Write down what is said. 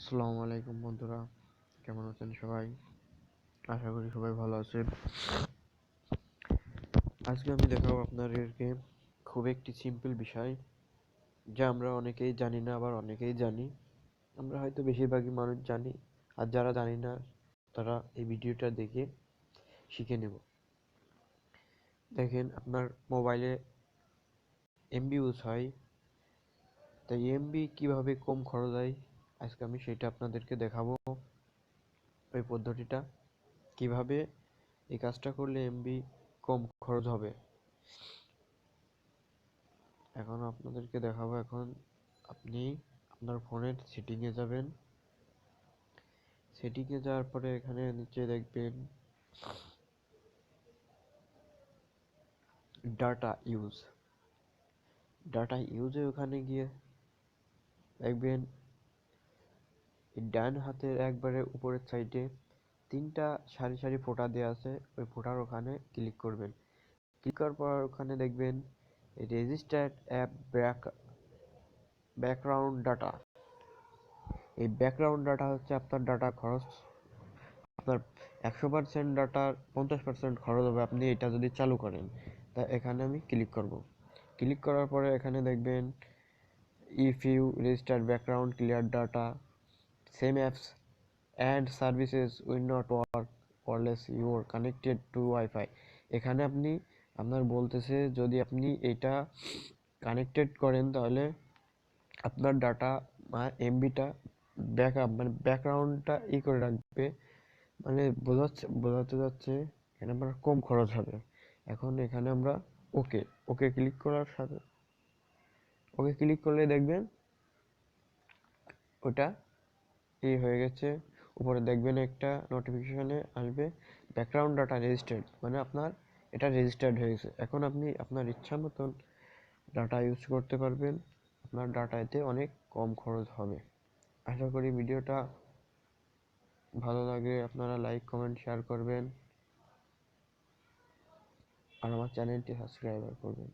আসসালামু আলাইকুম বন্ধুরা, কেমন আছেন সবাই? আশা করি সবাই ভালো আছেন। আজকে আমি দেখাবো আপনাদেরকে খুব একটি সিম্পল বিষয়, যা আমরা অনেকেই জানি না, আবার অনেকেই জানি। আমরা হয়তো বেশিরভাগই মানুষ জানি, আর যারা জানি না তারা এই ভিডিওটা দেখে শিখে নেব। দেখেন, আপনার মোবাইলে এমবি ইউজ হয়, তাই এমবি কিভাবে কম খরচ হয় আজকে আমি সেটা আপনাদেরকে দেখাবো। ওই পদ্ধতিটা কিভাবে এই কাজটা করলে এমবি কম খরচ হবে এখন আপনাদেরকে দেখাবো। এখন আপনি আপনার ফোনের সেটিংয়ে যাবেন। সেটিংয়ে যাওয়ার পরে এখানে নিচে দেখবেন ডাটা ইউজ। ডাটা ইউজে ওখানে গিয়ে দেখবেন ডান হাতের একবারে উপরের সাইডে তিনটা সারি সারি ফোঁটা দেওয়া আছে। ওই ফোঁটার ওখানে ক্লিক করবেন। ক্লিক করার পর ওখানে দেখবেন রেজিস্টার্ড অ্যাপ ব্যাকগ্রাউন্ড ডাটা। এই ব্যাকগ্রাউন্ড ডাটা হচ্ছে আপনার ডাটা খরচ। আপনার 100% ডাটার 50% খরচ হবে আপনি এটা যদি চালু করেন। তা এখানে আমি ক্লিক করব। ক্লিক করার পরে এখানে দেখবেন if you register background clear data same apps and services will not work unless you are connected to wifi. এখানে আপনি আপনার বলতেছে যদি আপনি এটা কানেক্টেড করেন তাহলে আপনার ডাটা বা এমবিটা ব্যাকআপ মানে ব্যাকগ্রাউন্ডটা করে রাখবে। মানে বোঝাতে যাচ্ছে এখানে আমরা কম খরচ হবে। এখন এখানে আমরা ওকে ওকে ক্লিক করার সাথে ওকে ক্লিক করলে দেখবেন ওটা হয়ে গেছে। উপরে দেখবেন একটা নোটিফিকেশনে আসবে ব্যাকগ্রাউন্ড ডাটা রেজিস্টার্ড, মানে আপনার এটা রেজিস্টার্ড হয়ে গেছে। এখন আপনি আপনার ইচ্ছা মতন ডাটা ইউজ করতে পারবেন। আপনার ডাটা এতে অনেক কম খরচ হবে। আশা করি ভিডিওটা ভালো লাগে, আপনারা লাইক কমেন্ট শেয়ার করবেন আর আমার চ্যানেলটি সাবস্ক্রাইব করবেন।